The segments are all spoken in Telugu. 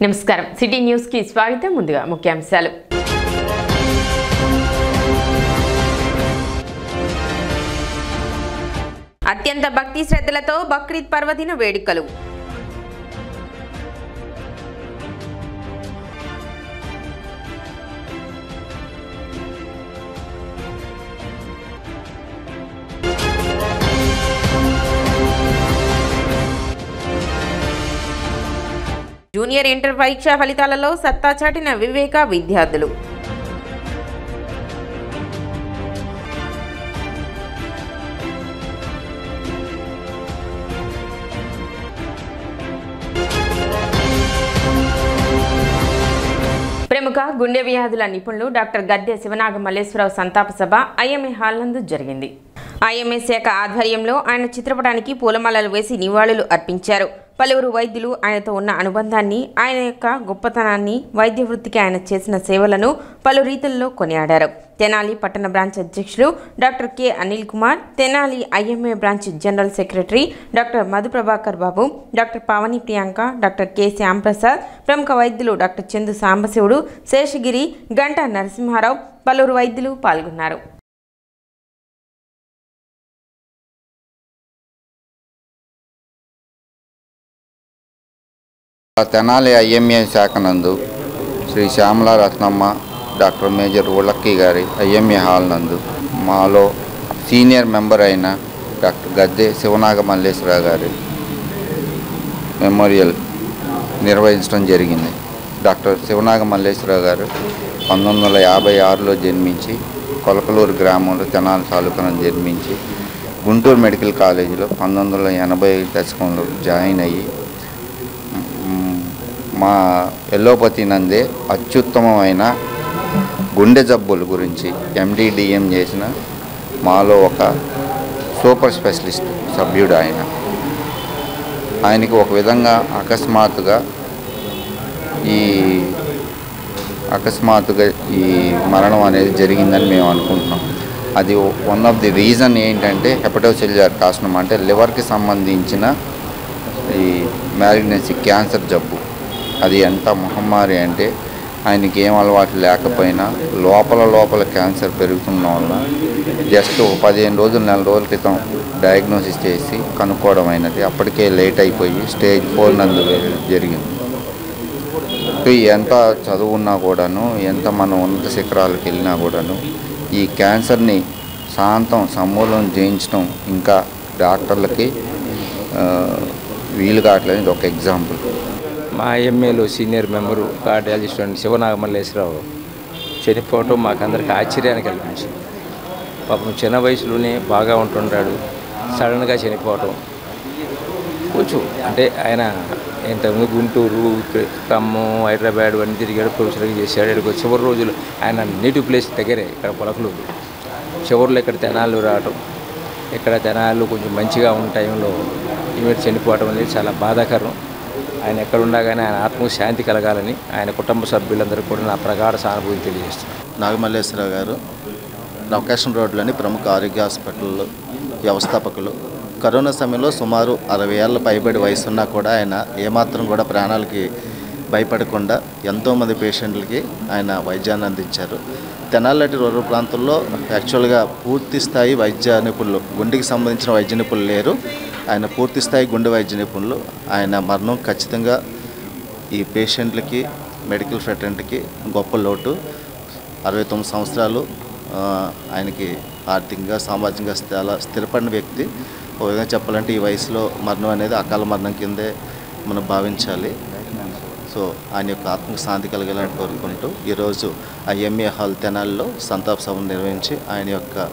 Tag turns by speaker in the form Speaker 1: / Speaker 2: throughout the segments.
Speaker 1: నమస్కారం సిటీ న్యూస్ కి స్వాగతం ముందుగా ముఖ్యాంశాలు అత్యంత భక్తి శ్రద్ధలతో బక్రీద్ పర్వదిన వేడుకలు జూనియర్ ఇంటర్ పరీక్షా ఫలితాలలో సత్తా చాటిన వివేక విద్యార్థులు ప్రముఖ గుండె వ్యాధుల నిపుణులు డాక్టర్ గద్దె శివనాగ మల్లేశ్వరరావు సంతాప సభ ఐఎంఏ హాల్ నందు జరిగింది. ఐఎంఏ శాఖ ఆధ్వర్యంలో ఆయన చిత్రపటానికి పూలమాలలు వేసి నివాళులు అర్పించారు. పలువురు వైద్యులు ఆయనతో ఉన్న అనుబంధాన్ని, ఆయన యొక్క గొప్పతనాన్ని, వైద్య వృత్తికి ఆయన చేసిన సేవలను పలు రీతుల్లో కొనియాడారు. తెనాలి పట్టణ బ్రాంచ్ అధ్యక్షులు doctor K Anil Kumar, Tenali IMA branch general secretary doctor Madhu Prabhakar Babu, doctor Pavani Priyanka, doctor K Shyamprasad, ప్రముఖ వైద్యులు డాక్టర్ చందు సాంబశివుడు, శేషగిరి, గంటా నరసింహారావు, పలువురు వైద్యులు పాల్గొన్నారు.
Speaker 2: తెనాలి ఐఎంఏ శాఖ నందు శ్రీ శ్యామల రత్నమ్మ, డాక్టర్ మేజర్ ఉలక్కి గారి ఐఎంఏ హాల్ నందు మాలో సీనియర్ మెంబర్ అయిన డాక్టర్ గద్దె శివనాగ మల్లేశ్వరరావు గారి మెమోరియల్ నిర్వహించడం జరిగింది. డాక్టర్ శివనాగ మల్లేశ్వరరావు గారు 1956లో జన్మించి కొలకలూరు గ్రామంలో తెనాలి తాలూకాను జన్మించి గుంటూరు మెడికల్ కాలేజీలో 1980 దశకంలో జాయిన్ అయ్యి మా ఎల్లోపతి నందే అత్యుత్తమమైన గుండె జబ్బుల గురించి ఎండిడిఎం చేసిన మాలో ఒక సూపర్ స్పెషలిస్ట్ సభ్యుడు ఆయనకి ఒక విధంగా అకస్మాత్తుగా ఈ మరణం అనేది జరిగిందని మేము అనుకుంటున్నాం. అది వన్ ఆఫ్ ది రీజన్ ఏంటంటే హెపటోసెల్యులర్ కార్సినోమా, అంటే లివర్కి సంబంధించిన ఈ మ్యాలిగ్నెన్సీ క్యాన్సర్ జబ్బు. అది ఎంత మహమ్మారి అంటే ఆయనకి ఏం అలవాటు లేకపోయినా లోపల క్యాన్సర్ పెరుగుతున్న వల్ల జస్ట్ 15 రోజులు 4 రోజుల క్రితం డయాగ్నోసిస్ చేసి కనుక్కోవడం అయినది. అప్పటికే లేట్ అయిపోయి స్టేజ్ 4 నందు జరిగింది. ఎంత చదువున్నా కూడాను, ఎంత మనం ఉన్నత శిఖరాలకు వెళ్ళినా కూడాను ఈ క్యాన్సర్ని సమూలం జయించడం ఇంకా డాక్టర్లకి వీలు కావట్లేదు. ఇది ఒక ఎగ్జాంపుల్.
Speaker 3: మా ఐఎంఏలో senior member cardiologist Sivanaga Malleswararao చనిపోవటం మాకందరికీ ఆశ్చర్యాన్ని కల్పించింది. పాపం చిన్న వయసులోనే బాగా ఉంటున్నాడు, సడన్గా చనిపోవటం కొంచెం అంటే ఆయన ఇంతకుముందు గుంటూరు, ఖమ్మం, హైదరాబాద్ అన్నీ తిరిగాడు, ప్రొఫెసర్గా చేశాడు. ఇక్కడికి చివరి రోజులు ఆయన నేటివ్ ప్లేస్ దగ్గరే ఇక్కడ పొలకలూరు, చివరిలో ఇక్కడ తెనాలు రావటం, ఇక్కడ తెనాలు కొంచెం మంచిగా ఉన్న టైంలో ఈమె చనిపోవటం అనేది చాలా బాధాకరం. ఆయన ఎక్కడున్నా కానీ ఆయన ఆత్మకు శాంతి కలగాలని ఆయన కుటుంబ సభ్యులందరూ కూడా నా ప్రగాఢ సానుభూతి తెలియజేస్తున్నారు.
Speaker 4: నాగమల్లేశ్వరరావు గారు నవకేషన్ రోడ్లోని ప్రముఖ ఆరోగ్య హాస్పిటల్లో వ్యవస్థాపకులు. కరోనా సమయంలో సుమారు 60 ఏళ్ళ పైబడి వయసున్నా కూడా ఆయన ఏమాత్రం కూడా ప్రాణాలకి భయపడకుండా ఎంతోమంది పేషెంట్లకి ఆయన వైద్యాన్ని అందించారు. తెనాలి రూరల్ ప్రాంతంలో యాక్చువల్గా పూర్తి స్థాయి వైద్య నిపుణులు, గుండెకి సంబంధించిన వైద్య నిపుణులు లేరు. ఆయన పూర్తి స్థాయి గుండె వైద్య నిపుణులు. ఆయన మరణం ఖచ్చితంగా ఈ పేషెంట్లకి, మెడికల్ ఫ్రెటర్నిటీకి గొప్ప లోటు. 69 సంవత్సరాలు ఆయనకి ఆర్థికంగా, సామాజికంగా చాలా స్థిరపడిన వ్యక్తి. ఒక విధంగా చెప్పాలంటే ఈ వయసులో మరణం అనేది అకాల మరణం కిందే మనం భావించాలి. సో ఆయన యొక్క ఆత్మకు శాంతి కలగాలని కోరుకుంటూ ఈరోజు ఐఎంఏ హాల్ తెనాలిలో సంతాప సభను నిర్వహించి ఆయన యొక్క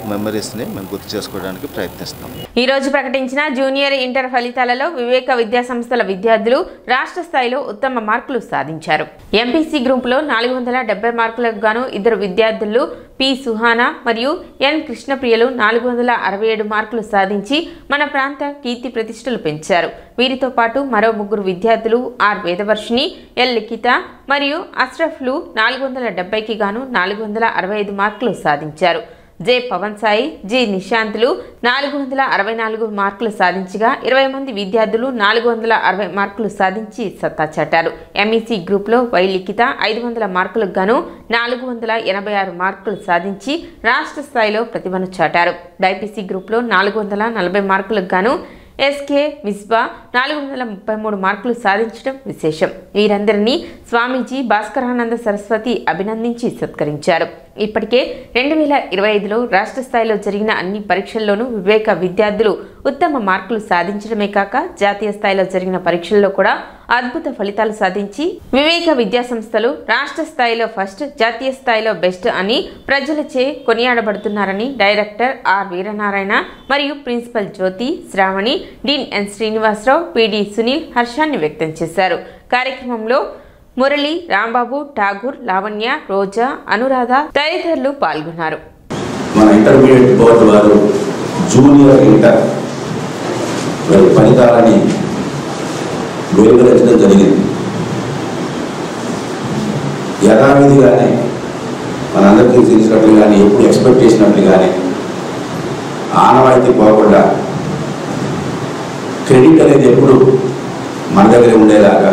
Speaker 4: మెమరీస్ని మేము గుర్తు చేసుకోవడానికి ప్రయత్నిస్తాం.
Speaker 1: ఈ రోజు ప్రకటించిన జూనియర్ ఇంటర్ ఫలితాలలో వివేక విద్యా సంస్థల విద్యార్థులు రాష్ట్ర స్థాయిలో ఉత్తమ మార్కులు సాధించారు. ఎంపీసీ గ్రూపులో 470 మార్కులకు గాను ఇద్దరు విద్యార్థులు పి సుహానా మరియు ఎన్ కృష్ణప్రియలు 467 మార్కులు సాధించి మన ప్రాంత కీర్తి ప్రతిష్టలు పెంచారు. వీరితో పాటు మరో 3 విద్యార్థులు ఆర్ వేదవర్షిని, ఎల్ లిఖిత మరియు అష్రఫ్లు 470కి గాను 465 మార్కులు సాధించారు. జె పవన్ సాయి, జి నిశాంత్లు 464 మార్కులు సాధించగా 20 మంది విద్యార్థులు 460 మార్కులు సాధించి సత్తా చాటారు. ఎంఈసీ గ్రూప్లో వై లిఖిత 500 మార్కులకు గాను 486 మార్కులు సాధించి రాష్ట్ర స్థాయిలో ప్రతిభను చాటారు. బైపీసీ గ్రూప్లో 440 మార్కులకు గాను ఎస్కే మిస్బా 433 మార్కులు సాధించడం విశేషం. వీరందరినీ స్వామీజీ భాస్కరానంద సరస్వతి అభినందించి సత్కరించారు. ఇప్పటికే 2025లో రాష్ట్ర స్థాయిలో జరిగిన అన్ని పరీక్షల్లోనూ వివేక విద్యార్థులు ఉత్తమ మార్కులు సాధించడమే కాక జాతీయ స్థాయిలో జరిగిన పరీక్షల్లో కూడా అద్భుత ఫలితాలు సాధించి వివేక విద్యా సంస్థలు రాష్ట్ర స్థాయిలో ఫస్ట్, జాతీయ స్థాయిలో బెస్ట్ అని ప్రజలచే కొనియాడబడుతున్నారని డైరెక్టర్ ఆర్ వీరనారాయణ మరియు ప్రిన్సిపల్ జ్యోతి, శ్రావణి, డీన్ ఎన్ శ్రీనివాసరావు, పిడి సునీల్ హర్షాన్ని వ్యక్తం చేశారు. కార్యక్రమంలో మురళి, రాంబాబు, ఠాగూర్, లావణ్య, రోజా, అనురాధ తదితరులు పాల్గొన్నారు.
Speaker 5: మన ఇంటర్మీడియట్ బోర్డు వారు జూనియర్ ఇంటర్ ఫలితాలని వెలువరించడం జరిగింది. యథావిధిగానే మనందరికీ తెలిసినట్లుగానే ఎప్పుడు ఎక్స్పెక్ట్ చేసినట్లుగానే ఆనవాయితీ పోకుండా క్రెడిట్ అనేది ఎప్పుడు మన దగ్గర ఉండేలాగా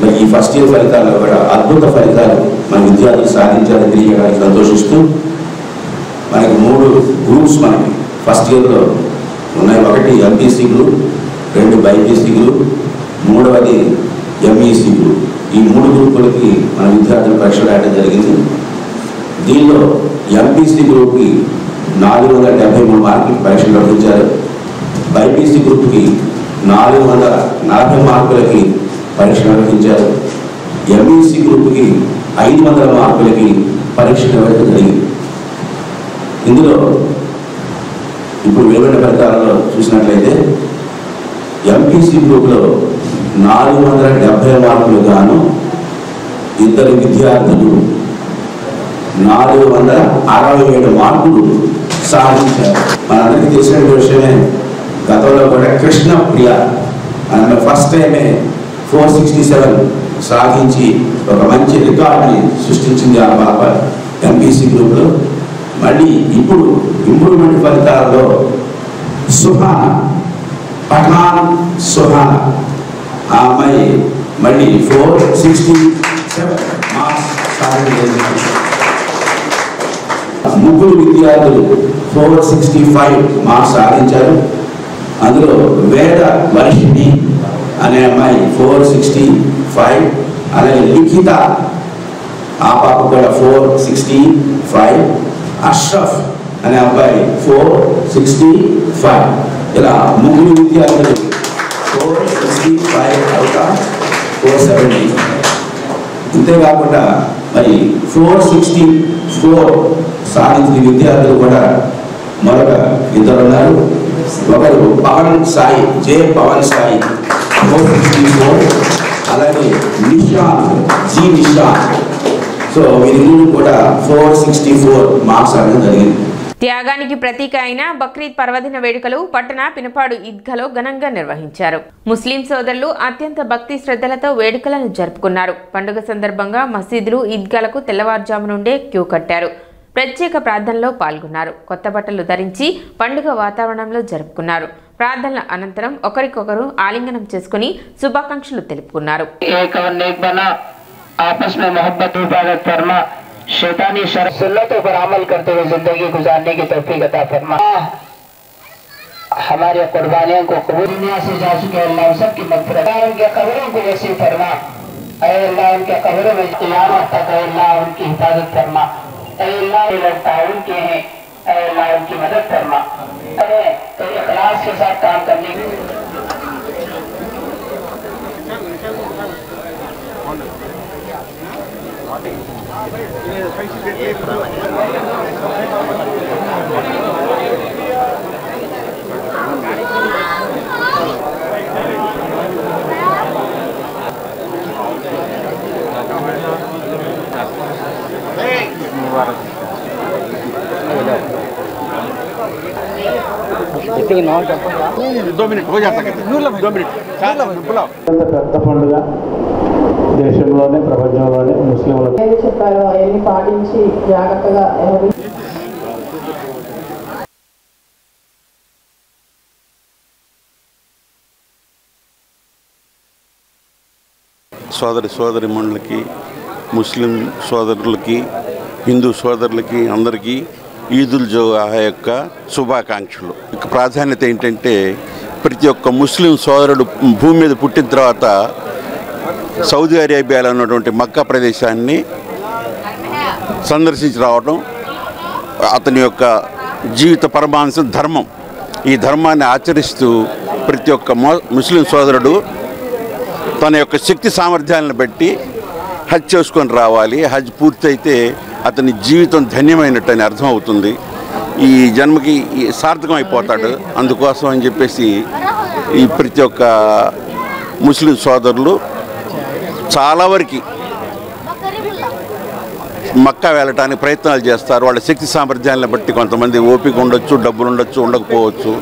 Speaker 5: మరి ఈ ఫస్ట్ ఇయర్ ఫలితాల్లో కూడా అద్భుత ఫలితాలు మన విద్యార్థులు సాధించాలని తెలియడానికి సంతోషిస్తూ మనకి 3 గ్రూప్స్ మనకి ఫస్ట్ ఇయర్లో ఉన్నాయి. ఒకటి ఎంపీసీ గ్రూప్, 2 బైపీసీ గ్రూప్, 3వది ఎంఈసీ గ్రూప్. ఈ 3 గ్రూపులకి మన విద్యార్థులు పరీక్షలు రాయడం జరిగింది. దీనిలో ఎంపీసీ గ్రూప్కి 473 మార్కులకి పరీక్షలు నిర్వహించారు. బైపీసీ గ్రూప్కి 440 మార్కులకి పరీక్ష నిర్వహించారు. ఎంఈసీ గ్రూప్కి 500 మార్కులకి పరీక్ష నిర్వహించడం జరిగింది. ఇందులో ఇప్పుడు వెలువడిన ఫలితాలలో చూసినట్లయితే ఎంపీసీ గ్రూప్లో 470 మార్కులు గాను 2 విద్యార్థులు 467 మార్కులు సాధించారు. మనందరికీ తెలిసిన విషయమే, గతంలో కూడా కృష్ణ ప్రియ ఆమె ఫస్ట్ టైమే 467 సాధించి ఒక మంచి రికార్డుని సృష్టించింది ఆ పాప ఎంపీసీ గ్రూప్లో. మళ్ళీ ఇప్పుడు ఇంప్రూవ్మెంట్ ఫలితాల్లో సుహానా, పఠాన్ సుహానా ఆ అమ్మాయి మళ్ళీ 467 మార్క్స్ సాధించింది. 3 విద్యార్థులు 465 మార్క్స్ సాధించారు. అందులో వేద వర్షిణి అనే అమ్మాయి 465, అలాగే లిఖిత ఆ పాప కూడా 465, అష్రఫ్ అనే అబ్బాయి 465. ఇలా 3 విద్యార్థులు 465 అవుతా 470. ఇంతేకాకుండా మరి 464 సాధించిన విద్యార్థులు కూడా మరొక 2 ఉన్నారు. ఒకరు పవన్ సాయి, జె పవన్ సాయి 464, అలాగే నిశాంత్, జి నిశాంత్. సో వీరిద్దరూ కూడా 464 మార్క్స్ సాధించడం జరిగింది.
Speaker 1: త్యాగానికి ప్రతీక అయిన బక్రీద్ పర్వదిన వేడుకలు పట్టణ పినపాడు ఈద్గాలో ఘనంగా నిర్వహించారు. ముస్లిం సోదరులు అత్యంత భక్తి శ్రద్ధలతో వేడుకలను జరుపుకున్నారు. పండుగ సందర్భంగా మసీదులు, ఈద్గాలకు తెల్లవారుజాము నుండే క్యూ కట్టారు. ప్రత్యేక ప్రార్థనలో పాల్గొన్నారు. కొత్త బట్టలు ధరించి పండుగ వాతావరణంలో జరుపుకున్నారు. ప్రార్థనల అనంతరం ఒకరికొకరు ఆలింగనం చేసుకుని శుభాకాంక్షలు తెలుపుకున్నారు.
Speaker 6: आपस में मोहब्बत इबादत फरमा, शैतानी सुन्नतों पर अमल करते हुए जिंदगी गुजारने की तौफीक अता फरमा। हमारे कुर्बानियों को कबूल दुनिया से जा चुके अल्लाह सबकी मग़फ़िरत, उनके कब्रों को नसीब फरमा। ऐ अल्लाह उनके कब्रों में क़यामत तक अल्लाह उनकी हिफाजत फरमा। ऐ अल्लाह ताउन के हैं, ऐ अल्लाह उनकी मदद फरमा। अरे तो इखलास के साथ काम करने की
Speaker 7: పెద్ద పండుగ దేశంలోనే ప్రపంచంలోనే ముస్లింలకు
Speaker 8: చెప్పారో అవన్నీ పాటించి జాగ్రత్తగా
Speaker 7: సోదరిమణులకి, ముస్లిం సోదరులకి, హిందూ సోదరులకి అందరికీ ఈదుల్ జుహా యొక్క శుభాకాంక్షలు. ఇక ప్రాధాన్యత ఏంటంటే ప్రతి ఒక్క ముస్లిం సోదరుడు భూమి మీద పుట్టిన తర్వాత సౌదీ అరేబియాలో ఉన్నటువంటి మక్కా ప్రదేశాన్ని సందర్శించి రావడం అతని యొక్క జీవిత పరమాంశం ధర్మం. ఈ ధర్మాన్ని ఆచరిస్తూ ప్రతి ఒక్క ముస్లిం సోదరుడు తన యొక్క శక్తి సామర్థ్యాలను బట్టి హజ్ చేసుకొని రావాలి. హజ్ పూర్తయితే అతని జీవితం ధన్యమైనట్టు అని అర్థం అవుతుంది. ఈ జన్మకి సార్థకం అయిపోతాడు. అందుకోసం అని చెప్పేసి ఈ ప్రతి ఒక్క ముస్లిం సోదరులు చాలా వరకు మక్కా వెళ్ళటానికి ప్రయత్నాలు చేస్తారు. వాళ్ళ శక్తి సామర్థ్యాలను బట్టి కొంతమంది ఓపిక ఉండొచ్చు, డబ్బులు ఉండొచ్చు, ఉండకపోవచ్చు.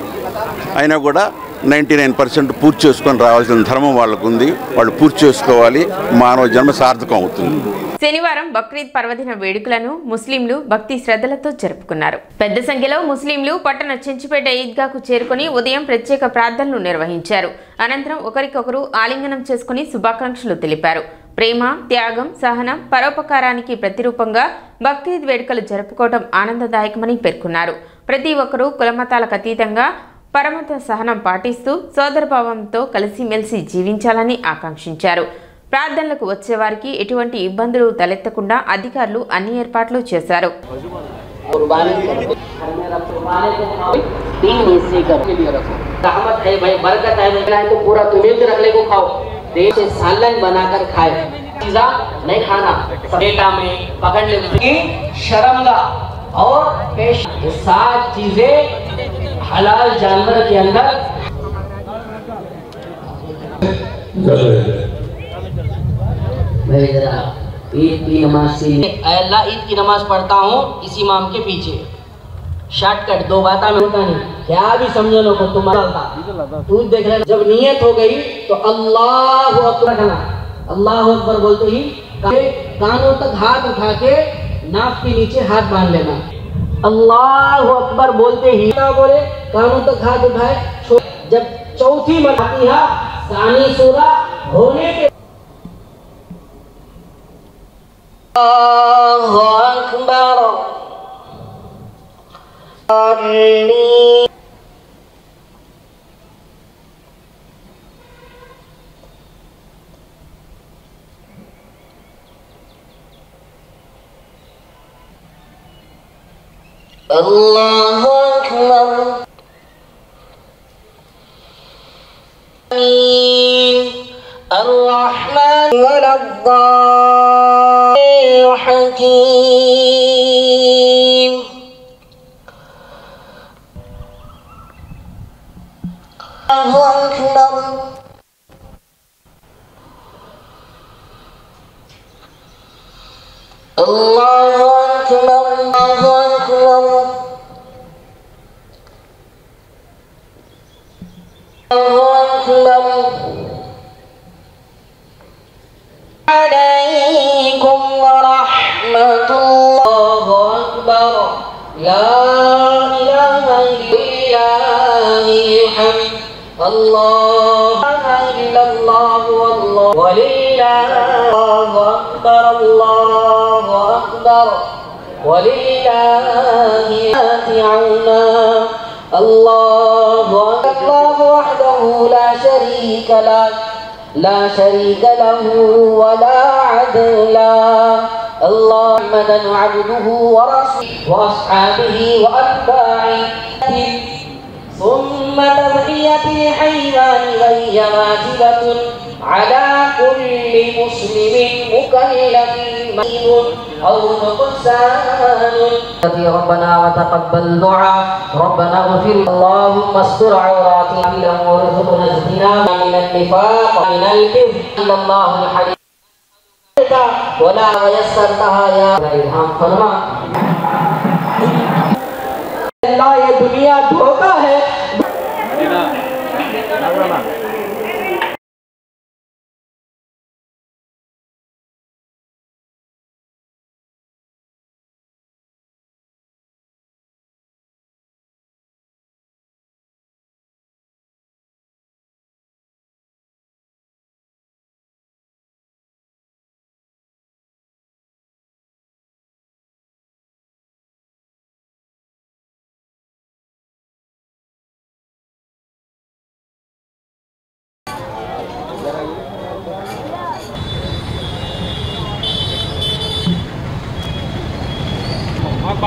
Speaker 7: అయినా కూడా 99% పూర్తి చేసుకొని రావాల్సిన ధర్మం వాళ్ళకు ఉంది. వాళ్ళు పూర్తి చేసుకోవాలి. మానవ జన్మ సార్థకం అవుతుంది.
Speaker 1: శనివారం బక్రీద్ పర్వదిన వేడుకలను ముస్లింలు భక్తి శ్రద్ధలతో జరుపుకున్నారు. పెద్ద సంఖ్యలో ముస్లింలు పట్టణ చెంచుపేట ఈద్గాకు చేరుకుని ఉదయం ప్రత్యేక ప్రార్థనలు నిర్వహించారు. అనంతరం ఒకరికొకరు ఆలింగనం చేసుకుని శుభాకాంక్షలు తెలిపారు. ప్రేమ, త్యాగం, సహనం, పరోపకారానికి ప్రతిరూపంగా బక్రీద్ వేడుకలు జరుపుకోవడం ఆనందదాయకమని పేర్కొన్నారు. ప్రతి ఒక్కరూ కులమతాలకు అతీతంగా పరమత సహనం పాటిస్తూ సోదరభావంతో కలిసిమెలిసి జీవించాలని ఆకాంక్షించారు. ప్రార్థనలకు వచ్చేవారికి ఎటువంటి ఇబ్బందులు తలెత్తకుండా అధికారులు అన్ని ఏర్పాట్లు చేశారు.
Speaker 6: सालन बनाकर खाए, पिज़्ज़ा नहीं खाना, डेटा में पकड़ ले शर्मगा और पेश 7 चीजें हलाल जानवर के अंदर। मैं जरा ईद की नमाज से अल्लाह ईद की नमाज पढ़ता हूँ इस इमाम के पीछे, शॉर्टकट 2 बात में होता नहीं, क्या भी समझो लोगों तुम्हारा तू देख रहे। जब नियत हो गई तो अल्लाह अकबर कहना, अल्लाह अकबर बोलते ही कानों तक हाथ उठा के नाक के नीचे हाथ बांध लेना। अल्लाह अकबर बोलते ही ना बोले, कानों तक हाथ उठाए। जब चौथी फातिहा सानी सूरा होने के अल्लाहु Akbar Allahu Akbar. Ar-Rahman wal-Hakim. Allahu Akbar. Allahu Akbar. Allahu Akbar. عليكم ورحمة الله أكبر لا إله إلا الحمد الله إلا الله والله ولله أكبر الله أكبر ولله عونا الله الله وحده لا شريك له ولا عدل الله محمدا عبده ورسوله واصحابه واتباعه ثم تضحية الحيوان وهي واجبة على كل مسلم مكلف مريض أو نقصان. ربنا وتقبل دعاء ربنا اغفر اللهم استر عوراتنا وارزقنا اجتناب من النفاق من الكذب إلا الله الحليم ولا يسرتها يا إلهام فرما. अल्लाह ये दुनिया धोखा है।
Speaker 8: ये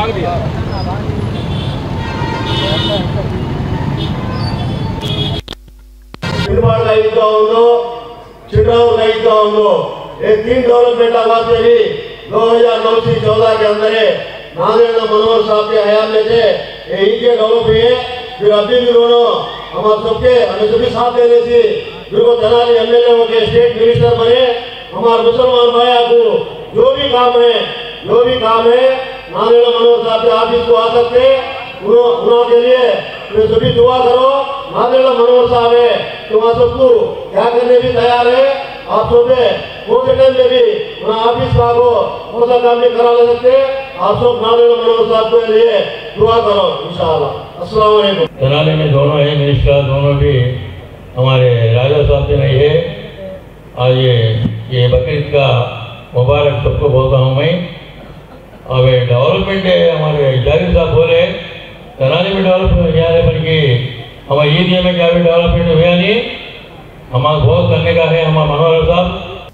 Speaker 8: 3 डेवलपमेंट आवाज में भी 2009 से 14 के अंदर नारायण मनोहर साहब के हयात में थे इनके डेवलप हुए। फिर अभी भी उन्होंने हमारे सबके हमें सभी साथ देने से फिर वो तेनाली एमएलए के स्टेट मिनिस्टर बने। हमारे मुसलमान भाइयों को जो भी काम है नारायण मनोहर साहब के ऑफिस को आ सकते उनके लिए फिर सभी दुआ करो। नारायण मनोहर साहब है तुम्हारा सबको क्या करने भी तैयार है। आप सब वो टाइम में भी ऑफिस का को कौन सा काम भी करा ले सकते। आप सब नारायण मनोहर साहब के लिए दुआ करो इंशाअल्लाह। अस्सलाम वालेकुम। तेनाली में दोनों है मिनिस्टर दोनों भी हमारे राजा साहब से नहीं है। आज ये बकरीद का मुबारक सबको बोलता हूँ मैं। अब डेवलपमेंट है हमारे जाहिर साहब बोले तेनाली में डेवलपमेंट क्या है बल्कि हमारे ईद में क्या भी डेवलपमेंट हुआ नहीं हमारा बहुत करने का है हमारा मनोहर साहब।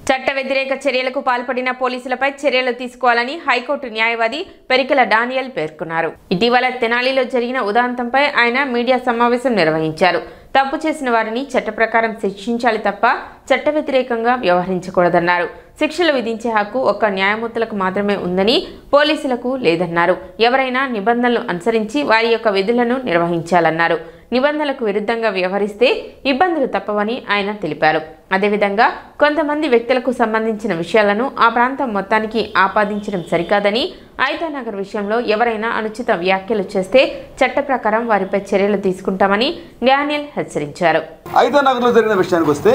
Speaker 1: చట్ట వ్యతిరేక చర్యలకు పాల్పడిన పోలీసులపై చర్యలు తీసుకోవాలని హైకోర్టు న్యాయవాది పెరికల డానియల్ పేర్కొన్నారు. ఇటీవల తెనాలిలో జరిగిన ఉదాంతంపై ఆయన మీడియా సమావేశం నిర్వహించారు. తప్పు చేసిన వారిని చట్ట ప్రకారం శిక్షించాలి తప్ప చట్ట వ్యతిరేకంగా వ్యవహరించకూడదన్నారు. శిక్షలు విధించే హక్కు ఒక్క న్యాయమూర్తులకు మాత్రమే ఉందని పోలీసులకు లేదన్నారు. ఎవరైనా నిబంధనలు అనుసరించి వారి యొక్క విధులను నిర్వహించాలన్నారు. నిబంధనలకు విరుద్ధంగా వ్యవహరిస్తే ఇబ్బందులు తప్పవని ఆయన తెలిపారు. అదేవిధంగా కొంతమంది వ్యక్తులకు సంబంధించిన విషయాలను ఆ ప్రాంతం మొత్తానికి ఆపాదించడం సరికాదని ఐతానగర్ విషయంలో ఎవరైనా అనుచిత వ్యాఖ్యలు చేస్తే చట్ట ప్రకారం వారిపై చర్యలు తీసుకుంటామని డానియల్ హెచ్చరించారు.
Speaker 9: ఐతానగర్లో జరిగిన విషయానికి వస్తే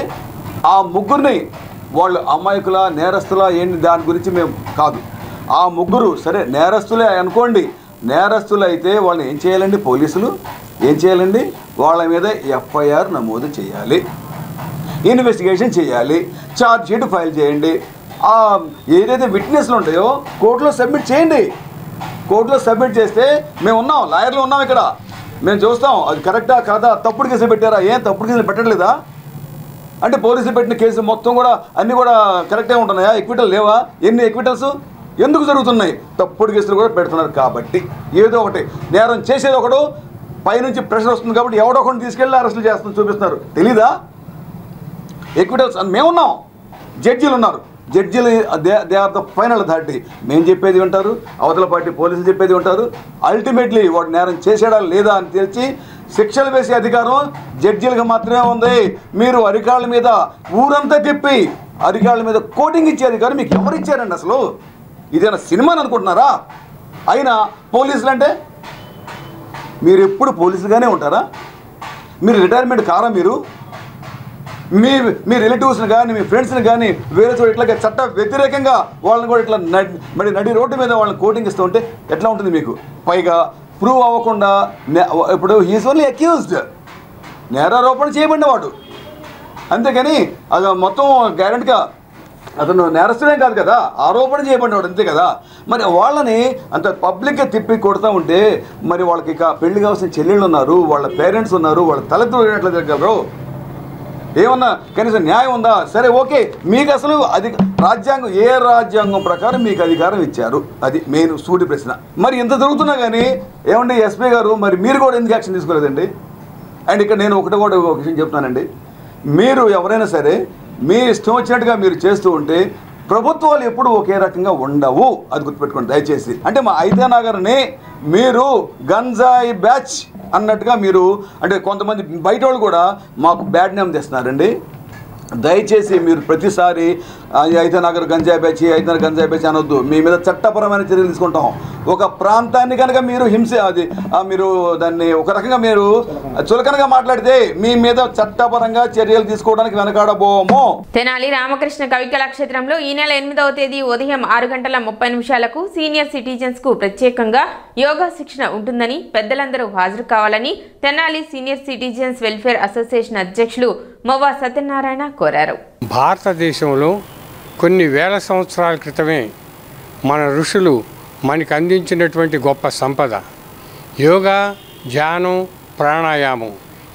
Speaker 9: ఆ ముగ్గురిని వాళ్ళు అమాయకుల నేరస్తుల ఏంటి దాని గురించి మేము కాదు. ఆ ముగ్గురు సరే నేరస్తులే అనుకోండి. నేరస్తులు అయితే వాళ్ళని ఏం చేయాలండి? పోలీసులు ఏం చేయాలండి? వాళ్ళ మీద ఎఫ్ఐఆర్ నమోదు చేయాలి, ఇన్వెస్టిగేషన్ చేయాలి, ఛార్జ్ షీట్ ఫైల్ చేయండి. ఏదైతే విట్నెస్లు ఉంటాయో కోర్టులో సబ్మిట్ చేయండి. కోర్టులో సబ్మిట్ చేస్తే మేము ఉన్నాం, లాయర్లు ఉన్నాం ఇక్కడ, మేము చూస్తాం అది కరెక్టా కాదా. తప్పుడు కేసులు పెట్టారా? ఏం తప్పుడు కేసులు పెట్టట్లేదా? అంటే పోలీసులు పెట్టిన కేసు మొత్తం కూడా అన్నీ కూడా కరెక్టే ఉంటున్నాయా? ఎక్విటల్ లేవా? ఎన్ని ఎక్విటల్స్ ఎందుకు జరుగుతున్నాయి? తప్పుడు కేసులు కూడా పెడుతున్నారు. కాబట్టి ఏదో ఒకటి నేరం చేసేది ఒకడు, పైనుంచి ప్రెషర్ వస్తుంది కాబట్టి ఎవడో ఒకటి తీసుకెళ్ళి అరెస్టులు చేస్తుంది చూపిస్తున్నారు. తెలీదా? ఎక్విటల్స్ మేమున్నాం, జడ్జీలు ఉన్నారు. జడ్జీలు they are the final authority. మేము చెప్పేది వింటారు, అవతల పార్టీ పోలీసులు చెప్పేది వింటారు. అల్టిమేట్లీ వాడు నేరం చేసాడా లేదా అని తెలిసి శిక్షలు వేసే అధికారం జడ్జీలకు మాత్రమే ఉంది. మీరు అధికారుల మీద ఊరంతా తిప్పి అధికారుల మీద కోటింగ్ ఇచ్చే అధికారం మీకు ఎవరు ఇచ్చారండి? అసలు ఇదేనా సినిమాని అనుకుంటున్నారా? అయినా పోలీసులు అంటే మీరు ఎప్పుడు పోలీసులుగానే ఉంటారా? మీరు రిటైర్మెంట్ కారా? మీరు మీ రిలేటివ్స్ని కానీ మీ ఫ్రెండ్స్ని కానీ వేరే చోట ఇట్లాగే చట్ట వ్యతిరేకంగా వాళ్ళని కూడా ఇట్లా మరి నడి రోడ్డు మీద వాళ్ళని కోటింగ్ ఇస్తూ ఉంటే ఎట్లా ఉంటుంది మీకు? పైగా ప్రూవ్ అవ్వకుండా ఇప్పుడు హీఈస్ ఓన్లీ అక్యూజ్డ్, నేరారోపణ చేయబడినవాడు. అంతేగాని అది మొత్తం గ్యారెంటీగా అతను నేరస్తుడేం కాదు కదా, ఆరోపణ చేయబడినవాడు అంతే కదా. మరి వాళ్ళని అంత పబ్లిక్గా తిప్పి కొడుతూ ఉంటే మరి వాళ్ళకి ఇక పెళ్లి కావాల్సిన చెల్లెళ్ళు ఉన్నారు, వాళ్ళ పేరెంట్స్ ఉన్నారు, వాళ్ళ తలెత్తులు ఎట్లా జరగలరు? ఏమన్నా కనీసం న్యాయం ఉందా? సరే ఓకే, మీకు అసలు రాజ్యాంగం ఏ రాజ్యాంగం ప్రకారం మీకు అధికారం ఇచ్చారు? అది మెయిన్ సూటి ప్రశ్న. మరి ఇంత జరుగుతున్నా కానీ ఏమండి ఎస్పీ గారు, మరి మీరు కూడా ఎందుకు యాక్షన్ తీసుకోలేదండి? అండ్ ఇక్కడ నేను ఒక విషయం చెప్తానండి. మీరు ఎవరైనా సరే మీ ఇష్టం వచ్చినట్టుగా మీరు చేస్తూ ఉంటే ప్రభుత్వాలు ఎప్పుడు ఒకే రకంగా ఉండవు, అది గుర్తుపెట్టుకోండి దయచేసి. అంటే మా ఐతానగర్ని మీరు గంజాయి బ్యాచ్ అన్నట్టుగా మీరు అంటే కొంతమంది బయట వాళ్ళు కూడా మాకు బ్యాడ్ నేమ్ తెస్తున్నారండి. దయచేసి మీరు ప్రతిసారి ఐతానగర్ గంజాయి బ్యాచ్ అనొద్దు. మీ మీద చట్టపరమైన చర్యలు తీసుకుంటాం. ఒక ప్రాంతాన్ని కనుక మీరు మీరు దాన్ని ఒక రకంగా మీరు చులకనగా మాట్లాడితే మీ మీద చట్టపరంగా చర్యలు తీసుకోవడానికి వెనకాడబోము.
Speaker 1: తెనాలి రామకృష్ణ కవి కళాక్షేత్రంలో ఈ నెల 8వ తేదీ ఉదయం 6:30 సీనియర్ సిటిజన్స్ కు ప్రత్యేకంగా యోగా శిక్షణ ఉంటుందని పెద్దలందరూ హాజరు కావాలని Tenali senior citizens welfare association అధ్యక్షులు మొవ్వా సత్యనారాయణ కోరారు.
Speaker 10: భారతదేశంలో కొన్ని వేల సంవత్సరాల క్రితమే మన ఋషులు మనకు అందించినటువంటి గొప్ప సంపద యోగా, ధ్యానం, ప్రాణాయామం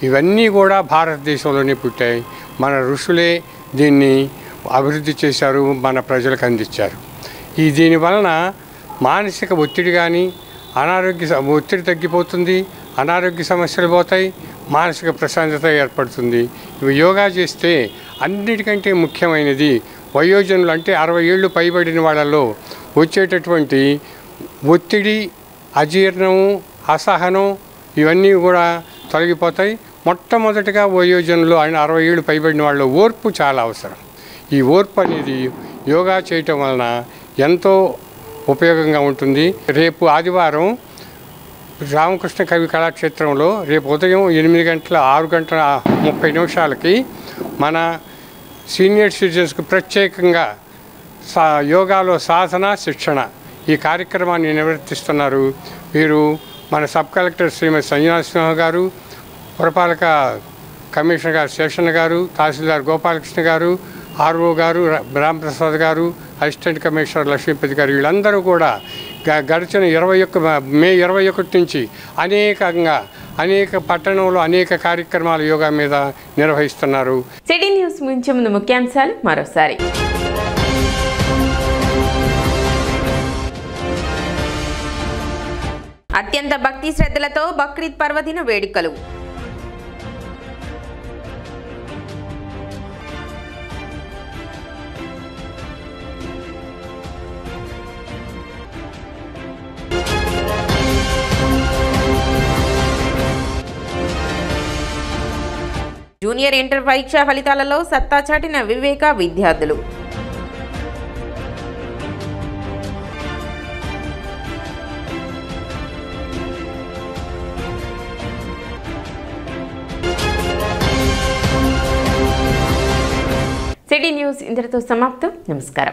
Speaker 10: ఇవన్నీ కూడా భారతదేశంలోనే పుట్టాయి. మన ఋషులే దీన్ని అభివృద్ధి చేశారు, మన ప్రజలకు అందించారు. దీనివలన మానసిక ఒత్తిడి కానీ ఒత్తిడి తగ్గిపోతుంది, అనారోగ్య సమస్యలు పోతాయి, మానసిక ప్రశాంతత ఏర్పడుతుంది. ఇవి యోగా చేస్తే అన్నిటికంటే ముఖ్యమైనది వయోజనులు అంటే 60 ఏళ్ళు పైబడిన వాళ్ళలో వచ్చేటటువంటి ఒత్తిడి, అజీర్ణము, అసహనం ఇవన్నీ కూడా తొలగిపోతాయి. మొట్టమొదటిగా వయోజనులు 60 ఏళ్ళు పైబడిన వాళ్ళలో ఓర్పు చాలా అవసరం. ఈ ఓర్పు అనేది యోగా చేయటం వలన ఎంతో ఉపయోగంగా ఉంటుంది. రేపు ఆదివారం రామకృష్ణ కవి కళాక్షేత్రంలో రేపు ఉదయం 8 గంటల 6 గంటల 30 నిమిషాలకి మన సీనియర్ సిటిజన్స్కి ప్రత్యేకంగా యోగాలో సాధన శిక్షణ ఈ కార్యక్రమాన్ని నిర్వర్తిస్తున్నారు. వీరు మన సబ్ కలెక్టర్ శ్రీమతి సంజనా సింహ గారు, పురపాలక కమిషనర్ గారు శేషన్న గారు, తహసీల్దార్ గోపాలకృష్ణ గారు, ఆర్ఓ గారు రామప్రసాద్ గారు, అసిస్టెంట్ కమిషనర్ లక్ష్మీపతి గారు వీళ్ళందరూ కూడా గడిచిన మే 21 నుంచి అనేక పట్టణంలో అనేక కార్యక్రమాలు యోగా మీద నిర్వహిస్తున్నారు.
Speaker 1: సిటీ న్యూస్ ముంచే ముందు ముఖ్యాంశాలు మరోసారి. అత్యంత భక్తి శ్రద్ధలతో బక్రీద్ పర్వదిన వేడుకలు. జూనియర్ ఇంటర్ పరీక్షా ఫలితాలలో సత్తా చాటిన వివేక విద్యార్థులు. సిటీ న్యూస్ ఇంతటితో సమాప్తం. నమస్కారం.